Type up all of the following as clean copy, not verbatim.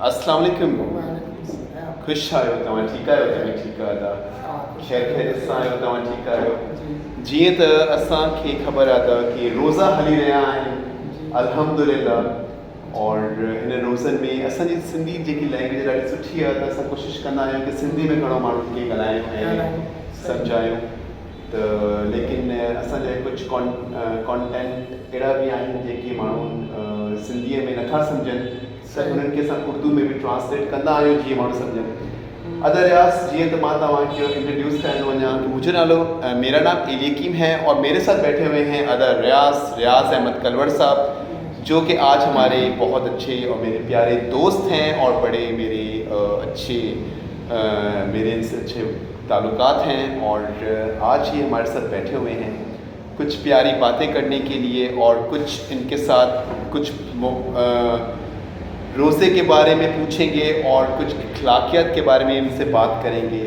अस्सलाम वालेकुम। वालेकुम सलाम। ख़ुश आहियो तव्हां? ठीकु आहियो? तव्हां ठीकु आहियो? ख़ैर ख़ैरियत सां आहियो? तव्हां ठीकु आहियो? जीअं त असांखे ख़बर आहे कि रोज़ा हली रहिया आहिनि अल्हम्दुलिल्लाह। और हिन रोज़नि में असांजी सिंधी जेकी लैंग्वेज ॾाढी सुठी आहे, त असां कोशिशि कंदा आहियूं कि सिंधी में घणो माण्हुनि खे ॻाल्हायूं ऐं सम्झायूं। त लेकिन असांजा कुझु कॉन्टेंट अहिड़ा बि आहिनि जेके माण्हू सिंधीअ में नथा सम्झनि, त हुननि खे असां उर्दू में बि ट्रांसलेट कंदा आहियूं जीअं माण्हू सम्झनि। अदर रियाज़, जीअं त मां तव्हांखे इंट्रोड्यूस कराइणो वञा कि मुंहिंजो नालो मेरा नाम एलियकीम है और मेरे साथ बैठे हुए हैं अदर रियाज अहमद कलवर साहब, जो कि आज हमारे बहुत अच्छे और मेरे प्यारे दोस्त हैं और बड़े मेरे मेरे इनसे अच्छे ताल्लुकात हैं। और आज ये हमारे साथ बैठे हुए हैं कुछ प्यारी बातें करने के लिए और कुछ इनके साथ कुछ रोज़े के बारे में पूछेंगे और कुछ अखलाकियात के बारे में इनसे बात करेंगे।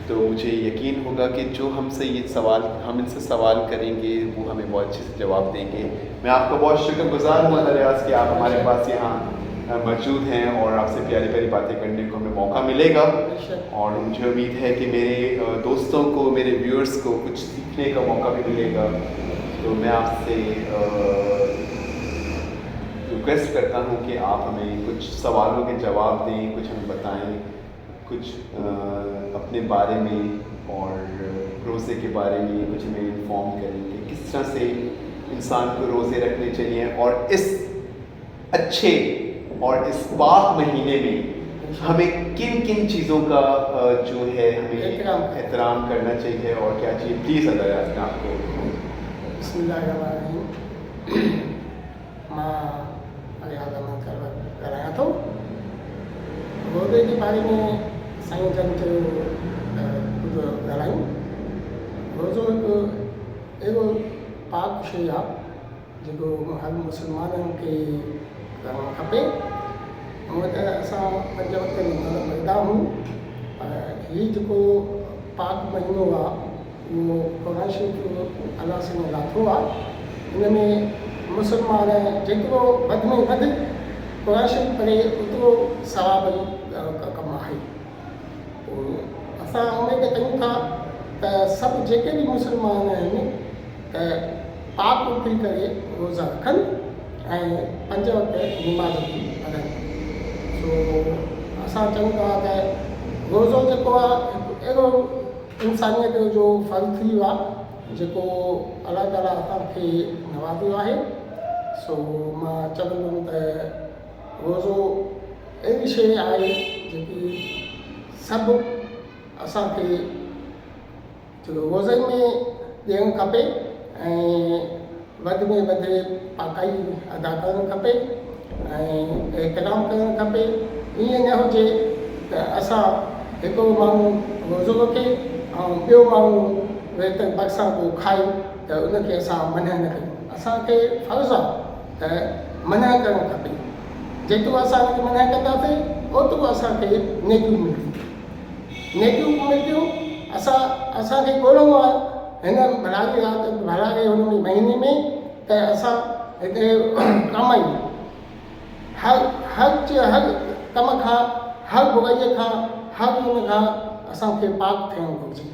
तो मुझे यकीन होगा कि जो हम इनसे सवाल करेंगे वो हमें बहुत अच्छे से जवाब देंगे। मैं आपका बहुत शुक्रगुजार हूँ रियाज कि आप हमारे पास यहाँ मौजूद हैं और आपसे प्यारी प्यारी बातें करने को हमें मौका मिलेगा। और मुझे उम्मीद है कि मेरे दोस्तों को, मेरे व्यूअर्स को कुछ सीखने का मौका भी मिलेगा। तो मैं आपसे रिक्वेस्ट करता हूँ कि आप हमें कुछ सवालों के जवाब दें, कुछ हमें बताएं, कुछ अपने बारे में और रोज़े के बारे में कुछ हमें इन्फॉर्म करें कि किस तरह से इंसान को रोज़े रखने चाहिए और इस अच्छे और इस पाक महीने में हमें किन किन चीज़ों का जो है हमें एहतराम करना चाहिए और क्या चाहिए। प्लीज़ अगर आज मैं आपको कराया तो रोज़े के बारे में साईं जन जो ॻाल्हायूं। रोज़ो हिकु अहिड़ो पाक शइ आहे जेको हर मुस्लमाननि खे करणु खपे। हूअं त असां 5 वक़्त पढ़ंदा आहियूं, पर हीउ जेको पाक महीनो आहे उहो क़ुरान शरीफ़ अलाह सां लाथो आहे। हिन में मुस्लमान जेतिरो वधि में वधि क़ुरान शरीफ़ पढ़े ओतिरो सवाबु कमु आहे। असां उमेद कयूं था त सभु जेके बि मुस्लमान आहिनि त पाक थी करे रोज़ा रखनि ऐं 5 वक़्त नमाज़ बि पढ़नि। सो असां चऊं था त रोज़ो जेको आहे अहिड़ो इंसानियत जो फर्ज़ु थी वियो आहे जेको अलाह ताला असांखे नवाज़ियो आहे। सो मां चवंदुमि त रोज़ो अहिड़ी शइ आहे जेकी सभु असांखे रोज़े में ॾियणु खपे ऐं वधि में वधि पाकाई अदा करणु खपे ऐं एहतराम करणु खपे। ईअं न हुजे त असां हिकिड़ो माण्हू रोज़ो रखे ऐं ॿियो माण्हू वेत बरसां पोइ खाए त उनखे असां मना न कयूं। असांखे फ़र्ज़ु आहे त मना करणु खपे। जेतिरो असां मना कंदासीं ओतिरो असांखे नेकियूं मिलंदियूं। असांखे ॻोल्हणो आहे हिन भलाई राति हुन महीने में त असां हिते कमायूं। हर कम खां, हर बुराईअ खां, हर हुन खां असांखे पाक थियणु घुरिजे।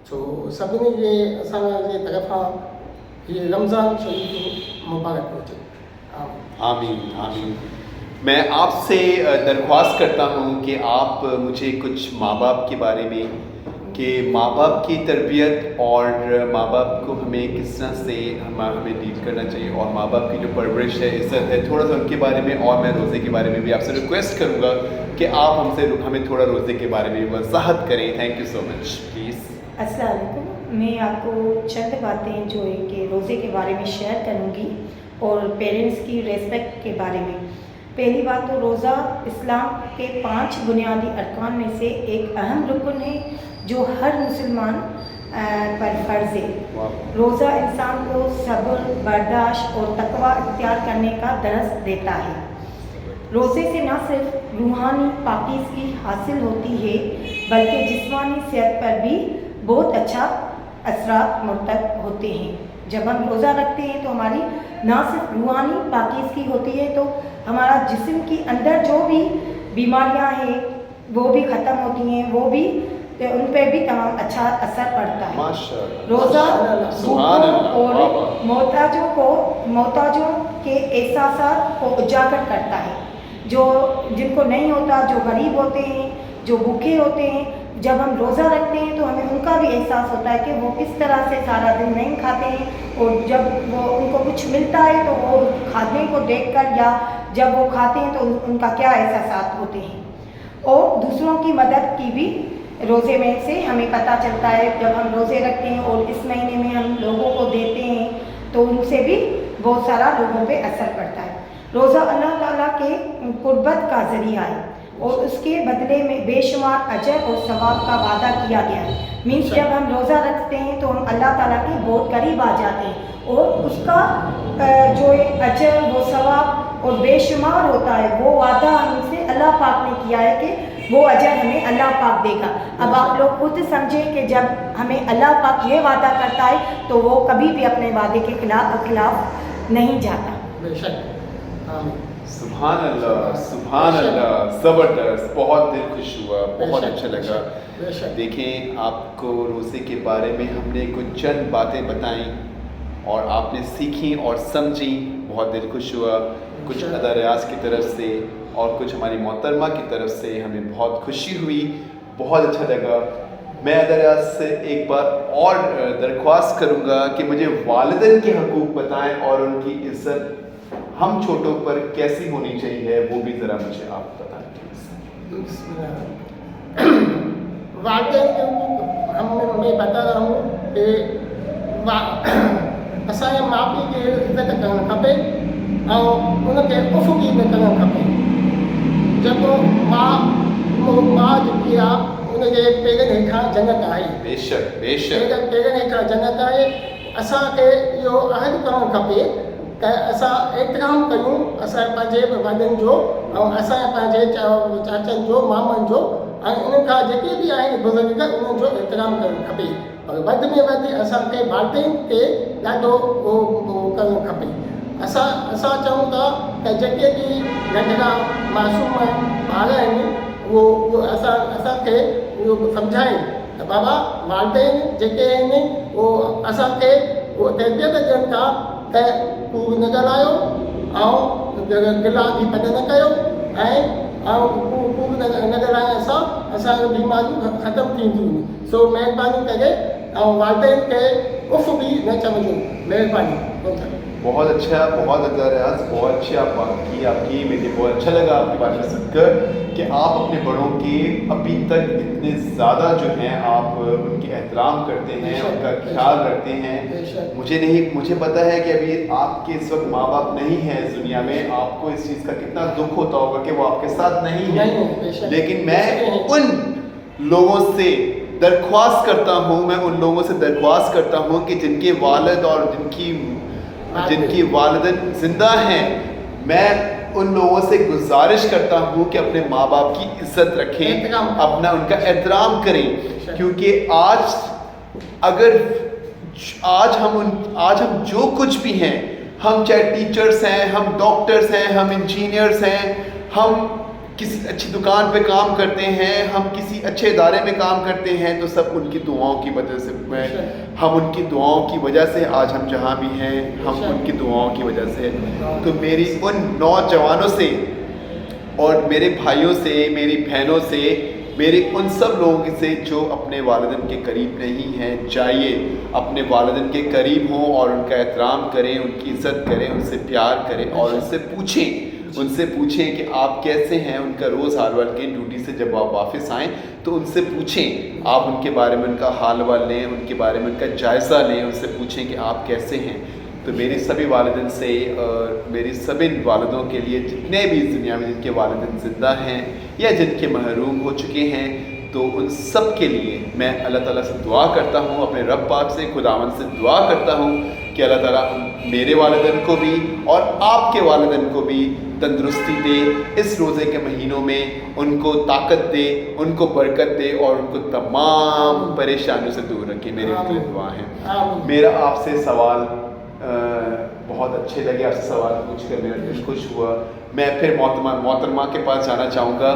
छो सभिनी जे असांजे तरफ़ां हीअ रमज़ान शरीफ़ मुबारक हुजे। आमीन आमीन। मैं आपसे दरख्वास्त करता हूँ कि आप मुझे कुछ माँ बाप के बारे में, कि माँ बाप की तरबियत और माँ बाप को हमें किस तरह से हमें डील करना चाहिए और माँ बाप की जो परवरिश है, इज़्ज़त है, थोड़ा सा उनके बारे में। और मैं रोज़े के बारे में भी आपसे रिक्वेस्ट करूँगा कि आप हमें थोड़ा रोज़े के बारे में वजाहत करें। Thank you so much. Please. अस्सलाम वालेकुम। मैं आपको चंद बातें जो है कि रोज़े के बारे में शेयर करूँगी और पेरेंट्स की रेस्पेक्ट के बारे में। पहली बात तो रोज़ा इस्लाम के 5 बुनियादी अरकान में से एक अहम रुकन है जो हर मुसलमान पर फ़र्ज़ है। रोज़ा इंसान को सब्र, बर्दाश्त और तकवा इख्तियार करने का दर्स देता है। रोज़े से न सिर्फ रूहानी पाकीज़गी हासिल होती है बल्कि जिस्मानी सेहत पर भी बहुत अच्छा असरात मुरतब होते हैं। जब हम रोज़ा रखते हैं तो हमारी ना सिर्फ रूहानी पाकीज़गी होती है, तो हमारा जिस्म की अंदर जो भी बीमारियां हैं वो भी ख़त्म होती हैं, वो भी तो उन पे भी तमाम अच्छा असर पड़ता है। माशाअल्लाह। रोज़ा सुभान भूखों अल्लाह, और वाह वाह। मोहताजों के एहसास को उजागर करता है। जो जिनको नहीं होता, जो गरीब होते हैं, जो भूखे होते हैं, जब हम रोज़ा रखते हैं तो हमें उनका भी एहसास होता है कि वो किस तरह से सारा दिन नहीं खाते हैं, और जब वो उनको कुछ मिलता है तो वो खाने को देखकर या जब वो खाते हैं तो उनका क्या एहसास होते हैं। और दूसरों की मदद की भी रोज़े में से हमें पता चलता है। जब हम रोज़े रखते हैं और इस महीने में हम लोगों को देते हैं तो उनसे भी बहुत सारा लोगों पे असर पड़ता है। रोज़ा अल्लाह ताला के कुर्बत का ज़रिया है और उसके बदले में बेशुमार अजर और सवाब का वादा किया गया है। मीन्स जब हम रोज़ा रखते हैं तो हम अल्लाह ताला के बहुत करीब आ जाते हैं और उसका जो अजर, वो सवाब और बेशुमार होता है, वो वादा हमसे अल्लाह पाक ने किया है कि वो अजर हमें अल्लाह पाक देगा। अब आप लोग खुद समझें कि जब हमें अल्लाह पाक ये वादा करता है तो वो कभी भी अपने वादे के खिलाफ नहीं जाता। बेशक। आमीन। सुभान अल्लाह, ज़बरदस्त, बहुत दिल खुश हुआ, बहुत अच्छा लगा। बेशक। देखें, आपको रोज़े के बारे में हमने कुछ चंद बातें बताई और आपने सीखी और समझी, बहुत दिल खुश हुआ। कुछ अदा रियाज की तरफ से और कुछ हमारी मोहतरमा की तरफ से हमें बहुत खुशी हुई, बहुत अच्छा लगा। मैं अदा रियाज से एक बार और दरख्वास्त करूँगा कि मुझे वालिदैन के हकूक़ बताएं और उनकी इज़्ज़त हम छोटों पर कैसी होनी चाहिए, वो भी ज़रा मुझे आप बताएं। वालिदैन के हक़ूक़ मैं बता रहा हूँ कि असांजे माउ पीउ खे इज़त करणु खपे ऐं उनखे उफ़ बि न करणु खपे। जेको माउ जेकी आहे उनजे पेरनि हेठां जन्नत आहे। बेशक बेशक। पेरनि हेठां जन्नत आहे। असांखे इहो अहद करणु खपे त असां एतिराम कयूं असां पंहिंजे वॾनि जो ऐं असां पंहिंजे चाचनि जो, मामनि जो ऐं उन्हनि खां जेके बि आहिनि बुज़ुर्ग उन्हनि जो एतिराम करणु खपे। पर वधि में वधि असांखे वालिदैन ते ॾाढो करणु खपे। असां चऊं था त जेके बि नंढड़ा मासूम ॿार आहिनि उहो असांखे उहो सम्झाइनि त बाबा वालिदैन जेके आहिनि उहो असांखे उहो तरबियत ॾियनि था त कूड़ न ॻाल्हायो ऐं गिला गीपत न कयो ऐं कूड़ न ॻाल्हाइण सां असांजूं बीमारियूं ख़तमु थींदियूं। सो महिरबानी करे ऐं वालिदैन खे उफ़ बि न चवंदो। महिरबानी। बहुत अच्छा, बहुत अदा रियाज, बहुत अच्छी आप बात की आपकी। मुझे बहुत अच्छा लगा आपकी बात सुनकर कि आप अपने बड़ों के अभी तक इतने ज़्यादा जो हैं आप उनके एहतराम करते हैं, उनका ख्याल रखते हैं। मुझे पता है कि अभी आपके इस वक्त माँ बाप नहीं हैं इस दुनिया में, आपको इस चीज़ का कितना दुख होता होगा कि वो आपके साथ नहीं है। लेकिन मैं उन लोगों से दरख्वास्त करता हूँ, मैं उन लोगों से दरख्वास्त करता हूँ कि जिनके वालिद और जिनकी वालिदैन ज़िंदा हैं, मैं उन लोगों से गुजारिश करता हूँ कि अपने माँ बाप की इज़्ज़त रखें, अपना उनका एहतराम करें। क्योंकि आज हम जो कुछ भी हैं, हम चाहे टीचर्स हैं, हम डॉक्टर्स हैं, हम इंजीनियर्स हैं, हम किसी अच्छी दुकान पे काम करते हैं, हम किसी अच्छे इदारे में काम करते हैं, तो सब उनकी दुआओं की वजह से हम उनकी दुआओं की वजह से आज हम जहाँ भी हैं, हम उनकी दुआओं की वजह से। तो मेरी उन नौजवानों से और मेरे भाइयों से, मेरी बहनों से, मेरे उन सब लोगों से जो अपने वालिदैन के करीब नहीं हैं, जाइए अपने वालिदैन के करीब हों और उनका एहतराम करें, उनकी इज़्ज़त करें, उनसे प्यार करें और उनसे पूछें कि आप कैसे हैं। उनका रोज़ हाल वाल के ड्यूटी से जब आप वापस आएँ तो उनसे पूछें, आप उनके बारे में उनका हाल वाल लें, उनके बारे में उनका जायज़ा लें, उनसे पूछें कि आप कैसे हैं। तो मेरी सभी वालिदैन से और मेरी सभी वालिदों के लिए, जितने भी इस दुनिया में जिनके वालिदैन ज़िंदा हैं या जिनके महरूम हो चुके हैं, तो उन सब के लिए मैं अल्लाह ताला से दुआ करता हूँ, अपने रब पाक से, खुदावंद से दुआ करता हूँ कि अल्लाह ताला मेरे वालिदैन को भी और आपके वालिदैन को भी तंदुरुस्ती दे, इस रोज़े के महीनों में उनको ताकत दे, उनको बरकत दे और उनको तमाम परेशानियों से दूर रखे। मेरी दुआ है। मेरा आपसे सवाल बहुत अच्छे लगे, आपसे सवाल पूछ कर मेरा दिल खुश हुआ। میں پھر محترمہ کے پاس جانا چاہوں گا.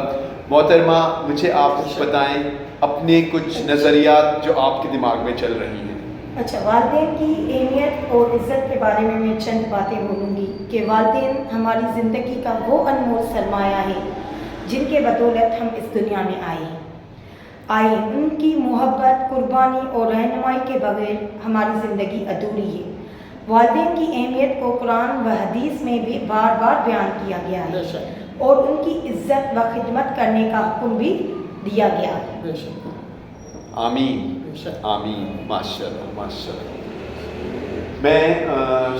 محترمہ, مجھے آپ بتائیں اپنے کچھ نظریات جو آپ کے دماغ میں چل رہی ہیں. اچھا, والدین کی اہمیت اور عزت کے بارے میں چند باتیں بولوں گی کہ والدین ہماری زندگی کا وہ انمول سرمایہ ہے جن کے بدولت ہم اس دنیا میں آئے. ان کی محبت, قربانی اور رہنمائی کے بغیر ہماری زندگی ادھوری ہے. والدین کی اہمیت کو قرآن و حدیث میں بھی بار بار بیان کیا گیا ہے اور ان کی عزت و خدمت کرنے کا حکم بھی دیا گیا ہے. آمین آمین. ماشاء اللہ ماشاء اللہ. میں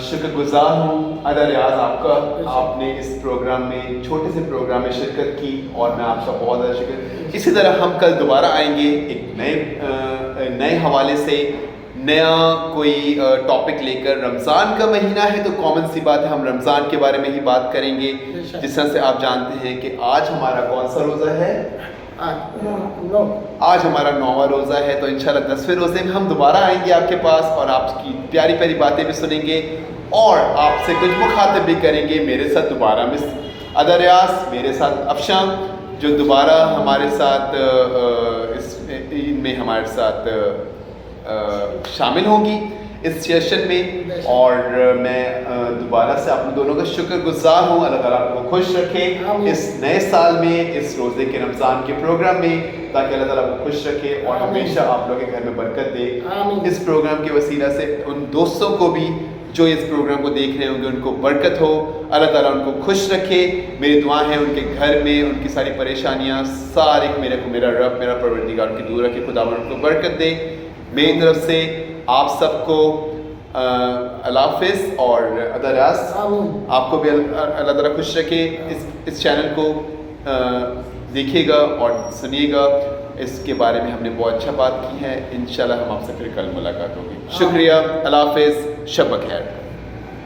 شکر گزار ہوں ادا ریاض آپ کا. آپ نے اس پروگرام میں, چھوٹے سے پروگرام میں شرکت کی اور میں آپ کا بہت زیادہ شکر. اسی طرح ہم کل دوبارہ آئیں گے ایک نئے حوالے سے, نیا کوئی ٹاپک لے کر. رمضان کا مہینہ ہے تو کامن سی بات ہے ہم رمضان کے بارے میں ہی بات کریں گے. جس طرح سے آپ جانتے ہیں کہ آج ہمارا کون سا روزہ ہے؟ آج ہمارا 9واں روزہ ہے. تو انشاءاللہ 10ویں روزے میں ہم دوبارہ آئیں گے آپ کے پاس اور آپ کی پیاری پیاری باتیں بھی سنیں گے اور آپ سے کچھ مخاطب بھی کریں گے. میرے ساتھ دوبارہ مس ادا ریاض, میرے ساتھ افشاں جو دوبارہ ہمارے ساتھ اس عید میں ہمارے ساتھ شامل ہوں گی اس سیشن میں. اور میں دوبارہ سے آپ دونوں کا شکر گزار ہوں. اللہ تعالیٰ آپ کو خوش رکھے اس نئے سال میں, اس روزے کے رمضان کے پروگرام میں, تاکہ اللہ تعالیٰ آپ کو خوش رکھے اور ہمیشہ آپ لوگوں کے گھر میں برکت دے. اس پروگرام کے وسیلہ سے ان دوستوں کو بھی جو اس پروگرام کو دیکھ رہے ہوں گے ان کو برکت ہو. اللہ تعالیٰ ان کو خوش رکھے. میری دعا ہے ان کے گھر میں ان کی ساری پریشانیاں سارے میرا رب, میرا پروردگار ان کی دور رکھے. خدا ان کو برکت دے. میری طرف سے آپ سب کو اللہ حافظ. اور ادا ریاض آپ کو بھی اللہ تعالیٰ خوش رکھے. اس چینل کو دیکھیے گا اور سنیے گا. اس کے بارے میں ہم نے بہت اچھا بات کی ہے. انشاءاللہ ہم آپ سے پھر کل ملاقات ہوگی. شکریہ. اللہ حافظ. شب بخیر.